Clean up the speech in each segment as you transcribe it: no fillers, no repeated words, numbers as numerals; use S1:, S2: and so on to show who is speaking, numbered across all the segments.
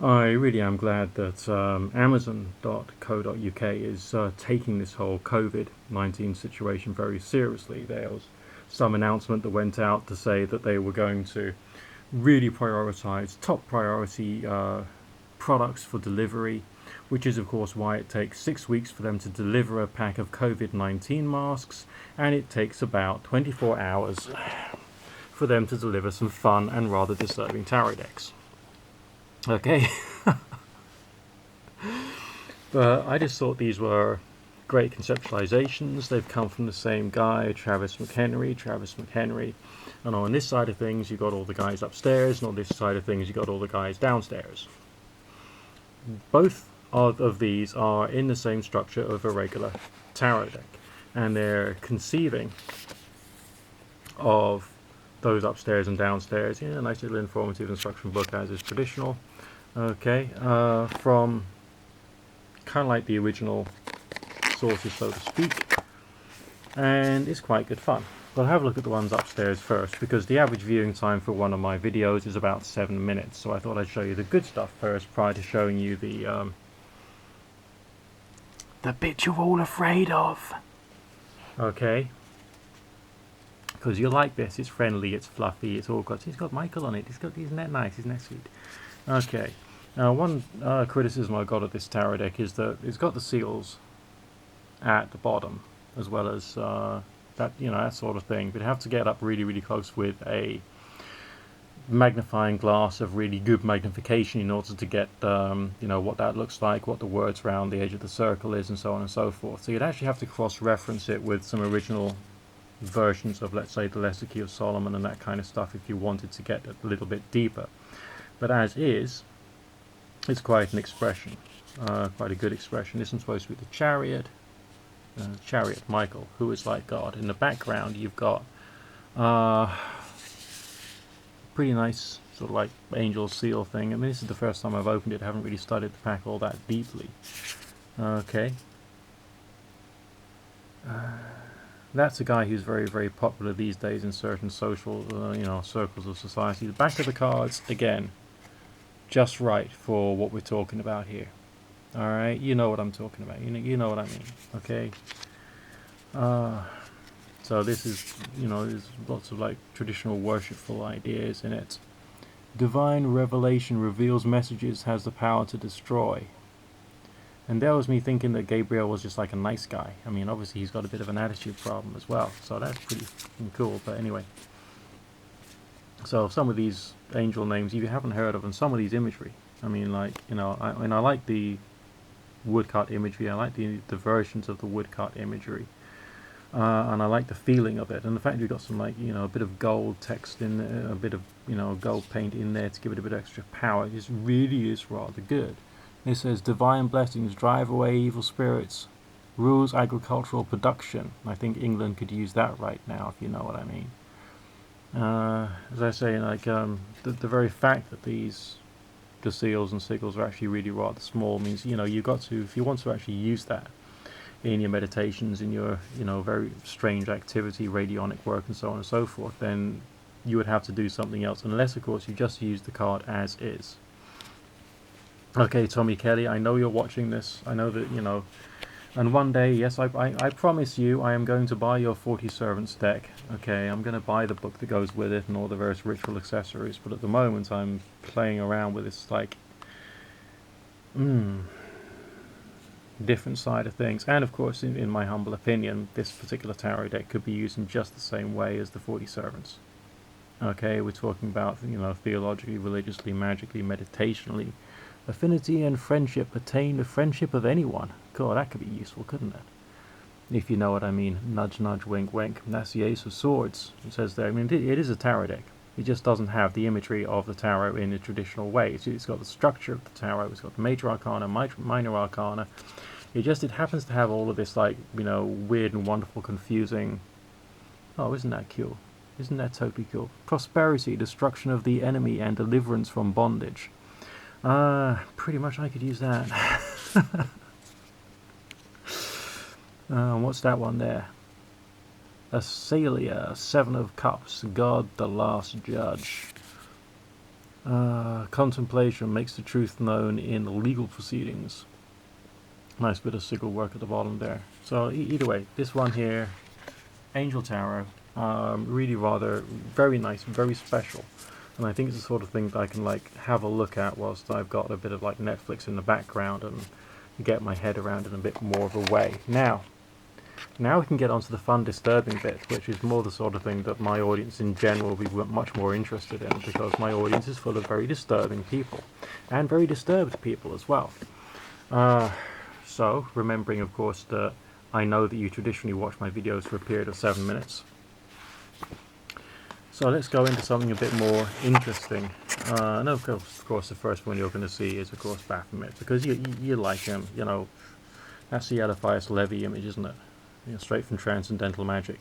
S1: I really am glad that Amazon.co.uk is taking this whole COVID-19 situation very seriously. There was some announcement that went out to say that they were going to really prioritize top priority products for delivery, which is, of course, why it takes 6 weeks for them to deliver a pack of COVID-19 masks, and it takes about 24 hours for them to deliver some fun and rather disturbing tarot decks. Okay. But I just thought these were great conceptualizations. They've come from the same guy, Travis McHenry. And on this side of things, you got all the guys upstairs, and on this side of things, you got all the guys downstairs. Both of these are in the same structure of a regular tarot deck, and they're conceiving of those upstairs and downstairs. Yeah, a nice little informative instruction book, as is traditional. Okay, from kind of like the original sources, so to speak, and it's quite good fun. But I'll have a look at the ones upstairs first, because the average viewing time for one of my videos is about 7 minutes, so I thought I'd show you the good stuff first prior to showing you the bit you're all afraid of. Okay, because you like this. It's friendly, it's fluffy, it's got Michael on it. Isn't that nice? Isn't that sweet? Okay. Now, one criticism I got of this tarot deck is that it's got the seals at the bottom, as well as that sort of thing. But you have to get up really, really close with a magnifying glass of really good magnification in order to get what that looks like, what the words around the edge of the circle is, and so on and so forth. So you'd actually have to cross-reference it with some original versions of, let's say, the Lesser Key of Solomon and that kind of stuff if you wanted to get a little bit deeper. But as is, it's quite an expression, quite a good expression. This one's supposed to be the Chariot, Michael, who is like God. In the background, you've got pretty nice sort of like angel seal thing. I mean, this is the first time I've opened it. I haven't really studied the pack all that deeply. Okay. That's a guy who's very, very popular these days in certain social, circles of society. The back of the cards, again, just right for what we're talking about here. All right, you know what I'm talking about. You know what I mean. Okay. So this is, there's lots of like traditional worshipful ideas in it. Divine revelation reveals messages, has the power to destroy. And that was me thinking that Gabriel was just like a nice guy. I mean, obviously he's got a bit of an attitude problem as well, so that's pretty cool. But anyway, so some of these angel names you haven't heard of, and some of these imagery. I mean, like, I like the woodcut imagery. I like the versions of the woodcut imagery, and I like the feeling of it. And the fact you've got some like a bit of gold text in there, a bit of gold paint in there to give it a bit of extra power. It just really is rather good. It says divine blessings drive away evil spirits, rules agricultural production. I think England could use that right now, if you know what I mean. As I say, like the very fact that the seals and sigils are actually really rather small means you've got to, if you want to actually use that in your meditations, in your very strange activity, radionic work, and so on and so forth, then you would have to do something else, unless of course you just use the card as is. Okay, Tommy Kelly, I know you're watching this. I know that, and one day, yes, I promise you, I am going to buy your 40 Servants deck. Okay, I'm going to buy the book that goes with it and all the various ritual accessories, but at the moment I'm playing around with this, like, different side of things. And of course, in my humble opinion, this particular tarot deck could be used in just the same way as the 40 Servants. Okay, we're talking about, theologically, religiously, magically, meditationally, affinity and friendship. Attain the friendship of anyone. God, that could be useful, couldn't it? If you know what I mean. Nudge, nudge, wink, wink. And that's the Ace of Swords. It says there. I mean, it is a tarot deck. It just doesn't have the imagery of the tarot in a traditional way. It's got the structure of the tarot. It's got the major arcana, minor arcana. It happens to have all of this, like, weird and wonderful, confusing. Oh, isn't that cool? Isn't that totally cool? Prosperity, destruction of the enemy, and deliverance from bondage. Pretty much I could use that. What's that one there? Acelia, Seven of Cups, God the Last Judge. Contemplation makes the truth known in legal proceedings. Nice bit of sigil work at the bottom there. So either way, this one here, Angel Tarot, really rather very nice, very special. And I think it's the sort of thing that I can like have a look at whilst I've got a bit of like Netflix in the background and get my head around in a bit more of a way. Now we can get onto the fun, disturbing bit, which is more the sort of thing that my audience in general will be much more interested in, because my audience is full of very disturbing people, and very disturbed people as well. So, remembering of course that I know that you traditionally watch my videos for a period of 7 minutes. So let's go into something a bit more interesting. And of course the first one you're going to see is of course Baphomet, because you like him, you know. That's the Eliphas Levi image, isn't it? You know, straight from Transcendental Magic.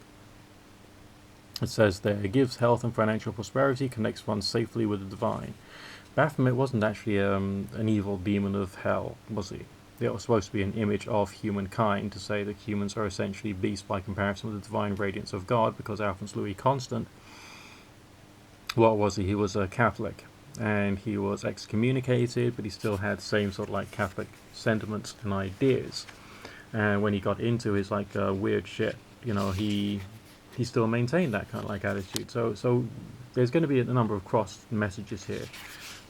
S1: It says there, it gives health and financial prosperity, connects one safely with the divine. Baphomet wasn't actually an evil demon of hell, was he? It was supposed to be an image of humankind, to say that humans are essentially beasts by comparison with the divine radiance of God, because Alphonse Louis Constant, what was he? He was a Catholic, and he was excommunicated, but he still had the same sort of like Catholic sentiments and ideas. And when he got into his like weird shit, you know, he still maintained that kind of like attitude. So there's going to be a number of cross messages here.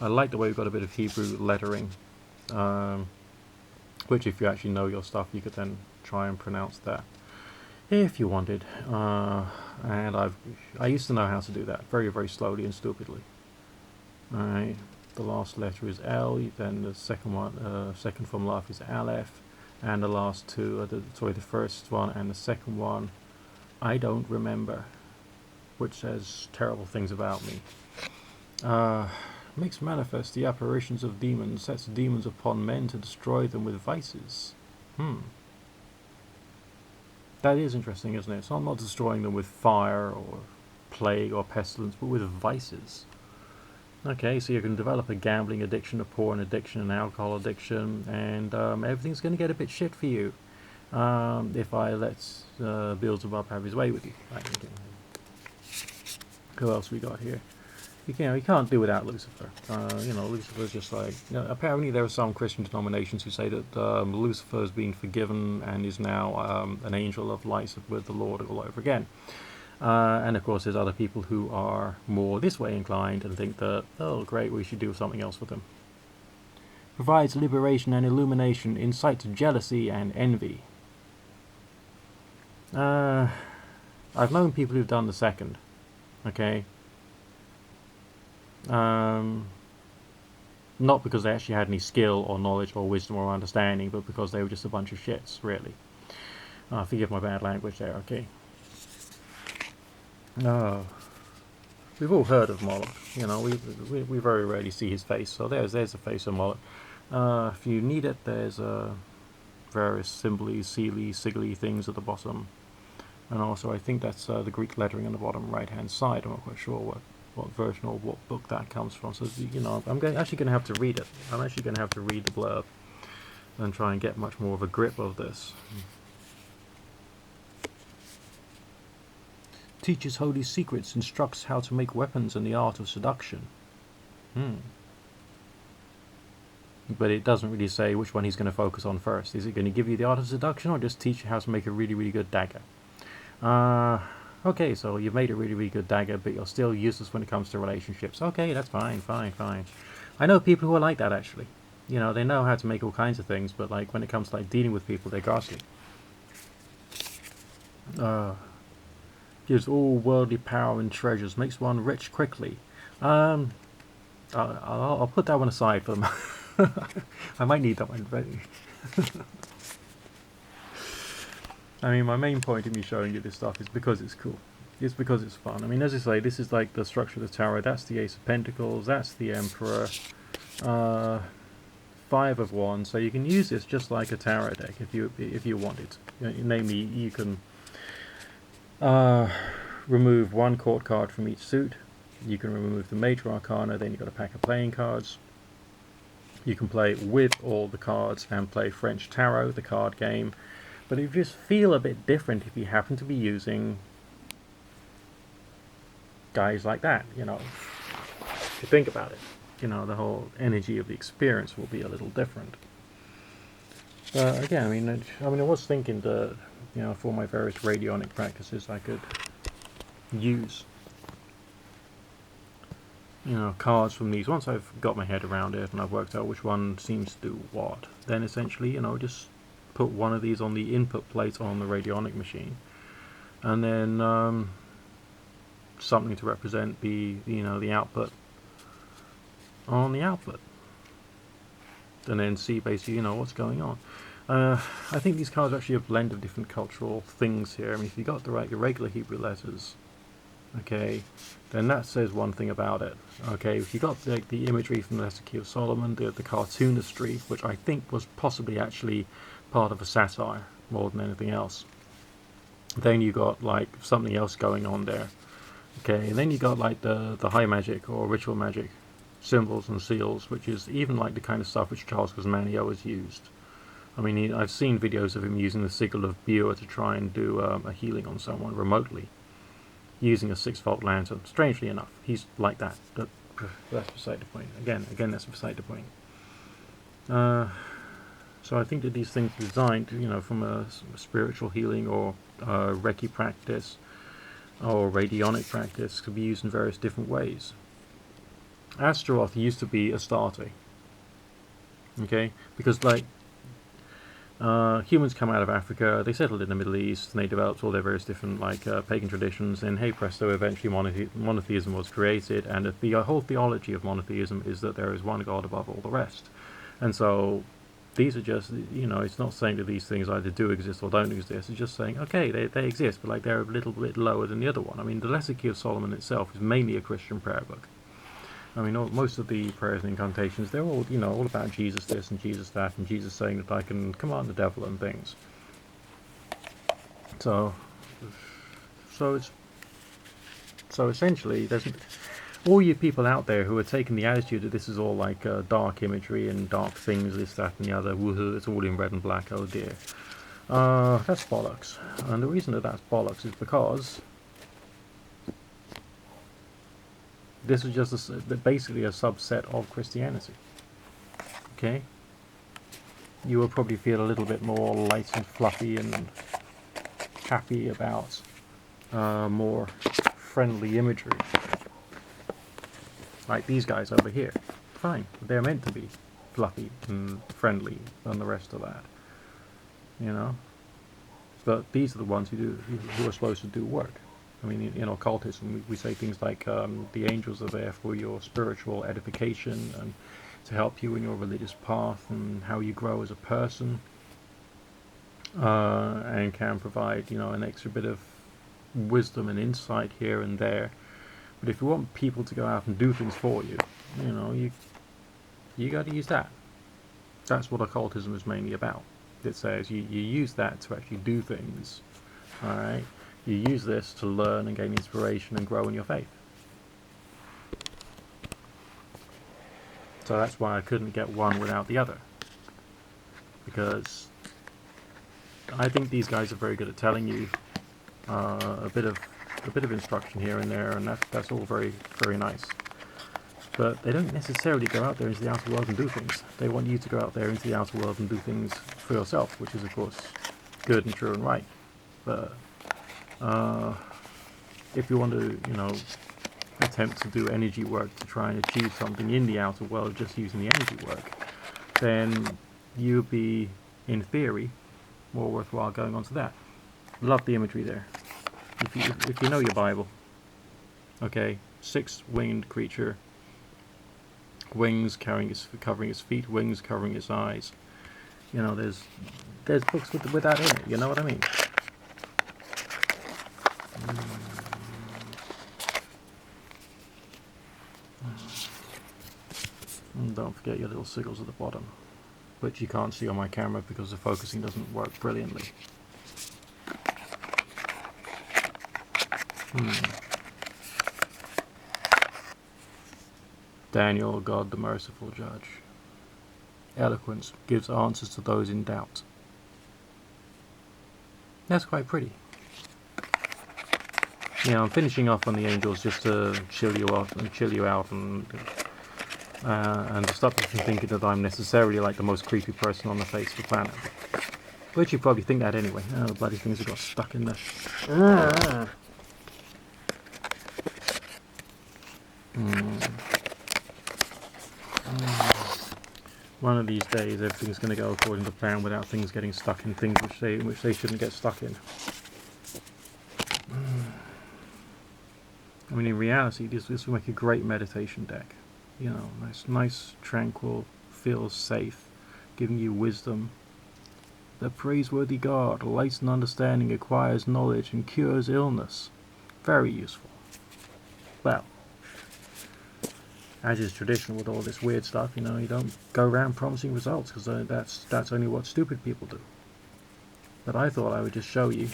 S1: I like the way we've got a bit of Hebrew lettering, which if you actually know your stuff, you could then try and pronounce that if you wanted. And I used to know how to do that very, very slowly and stupidly. Alright, the last letter is L, then the second one, second from left is Aleph, and the last two, the first one and the second one, I don't remember, which says terrible things about me. Makes manifest the apparitions of demons, sets demons upon men to destroy them with vices. That is interesting, isn't it? So I'm not destroying them with fire or plague or pestilence, but with vices. Okay, so you can develop a gambling addiction, a porn addiction, an alcohol addiction, and everything's going to get a bit shit for you if I let Beelzebub have his way with you. Right, who else we got here? You can't do without Lucifer. You know, Lucifer's just like... You know, apparently there are some Christian denominations who say that Lucifer has been forgiven and is now an angel of light with the Lord all over again. And of course there's other people who are more this way inclined and think that, oh great, we should do something else with them. Provides liberation and illumination, incites jealousy and envy. I've known people who've done the second. Okay. Not because they actually had any skill or knowledge or wisdom or understanding, but because they were just a bunch of shits, really. Forgive my bad language there, okay? We've all heard of Moloch, you know, we very rarely see his face, so there's the face of Moloch. If you need it, there's various symboli, sealy, sigily things at the bottom. And also I think that's the Greek lettering on the bottom right hand side. I'm not quite sure what version or what book that comes from, so you know, I'm actually going to have to read it. I'm actually going to have to read the blurb and try and get much more of a grip of this. Teaches holy secrets, instructs how to make weapons and the art of seduction. But it doesn't really say which one he's going to focus on first. Is it going to give you the art of seduction, or just teach you how to make a really, really good dagger? Okay, so you've made a really, really good dagger, but you're still useless when it comes to relationships. Okay, that's fine. I know people who are like that, actually. You know, they know how to make all kinds of things, but like when it comes to like dealing with people, they're ghastly. Gives all worldly power and treasures, makes one rich quickly. I'll put that one aside for them. I might need that one. I mean, my main point in me showing you this stuff is because it's cool. It's because it's fun. I mean, as I say, this is like the structure of the tarot. That's the Ace of Pentacles. That's the Emperor. 5 of Wands. So you can use this just like a tarot deck if you wanted. Namely, you can remove one court card from each suit. You can remove the Major Arcana. Then you've got a pack of playing cards. You can play with all the cards and play French Tarot, the card game. But it just feel a bit different if you happen to be using guys like that, you know, if you think about it. the whole energy of the experience will be a little different. But again, I was thinking that, for my various radionic practices, I could use, cards from these. Once I've got my head around it and I've worked out which one seems to do what, then essentially, just put one of these on the input plate on the radionic machine, and then something to represent the output on the output, and then see basically what's going on. I think these cards are actually a blend of different cultural things here. If you got your regular Hebrew letters, okay, then that says one thing about it. Okay, if you got the imagery from the Lesser Key of Solomon, the cartoonistry, which I think was possibly actually part of a satire more than anything else, then you got something else going on there. Okay, and then you got the high magic or ritual magic symbols and seals, which is even the kind of stuff which Charles Cosmanio has used. I've seen videos of him using the sigil of Beulah to try and do a healing on someone remotely, using a 6-volt lantern. Strangely enough, he's like that. But that's beside the point. Again, that's beside the point. So I think that these things are designed, from a spiritual healing or Reiki practice or radionic practice, could be used in various different ways. Astaroth used to be Astarte. Okay, because humans come out of Africa, they settled in the Middle East, and they developed all their various different pagan traditions, and hey presto, eventually monotheism was created, and the whole theology of monotheism is that there is one God above all the rest. And so these are just, it's not saying that these things either do exist or don't exist, it's just saying, okay, they exist, but they're a little bit lower than the other one. The Lesser Key of Solomon itself is mainly a Christian prayer book. Most of the prayers and incantations, they're all, all about Jesus this and Jesus that, and Jesus saying that I can command the devil and things. So essentially, there's all you people out there who are taking the attitude that this is all dark imagery and dark things, this, that, and the other, woohoo, it's all in red and black, oh dear. That's bollocks. And the reason that that's bollocks is because this is just basically a subset of Christianity. Okay? You will probably feel a little bit more light and fluffy and happy about more friendly imagery. Like these guys over here. Fine. They're meant to be fluffy and friendly and the rest of that. But these are the ones who are supposed to do work. In occultism, we say things like the angels are there for your spiritual edification and to help you in your religious path and how you grow as a person, and can provide, an extra bit of wisdom and insight here and there. But if you want people to go out and do things for you, you got to use that. That's what occultism is mainly about. It says you use that to actually do things. All right. You use this to learn and gain inspiration and grow in your faith. So that's why I couldn't get one without the other. Because I think these guys are very good at telling you a bit of instruction here and there, and that's all very, very nice. But they don't necessarily go out there into the outer world and do things. They want you to go out there into the outer world and do things for yourself, which is of course good and true and right. But if you want to, attempt to do energy work to try and achieve something in the outer world just using the energy work, then you'd be, in theory, more worthwhile going on to that. Love the imagery there. If you know your Bible, okay, 6-winged creature, wings covering its feet, wings covering its eyes. There's books with that in it. You know what I mean? And don't forget your little sigils at the bottom, which you can't see on my camera because the focusing doesn't work brilliantly. Daniel, God the merciful judge. Eloquence gives answers to those in doubt. That's quite pretty. I'm finishing off on the angels just to chill you out and and to stop you from thinking that I'm necessarily like the most creepy person on the face of the planet. But you probably think that anyway. Oh, the bloody things have got stuck in there. One of these days, everything's going to go according to plan without things getting stuck in things which they shouldn't get stuck in. I mean, in reality, this will make a great meditation deck. You know, nice, tranquil, feels safe, giving you wisdom. The praiseworthy God, lights and understanding, acquires knowledge and cures illness. Very useful. Well, as is traditional with all this weird stuff, you know, you don't go around promising results, because that's only what stupid people do. But I thought I would just show you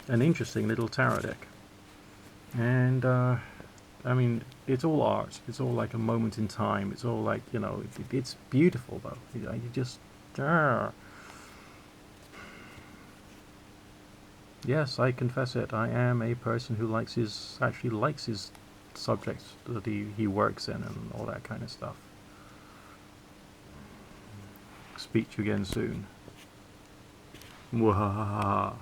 S1: an interesting little tarot deck. And, I mean, it's all art. It's all like a moment in time. It's all like, you know, it's beautiful, though. You just... Yes, I confess it. I am a person who actually likes his subjects that he works in and all that kind of stuff. Speak to you again soon. Mwahaha.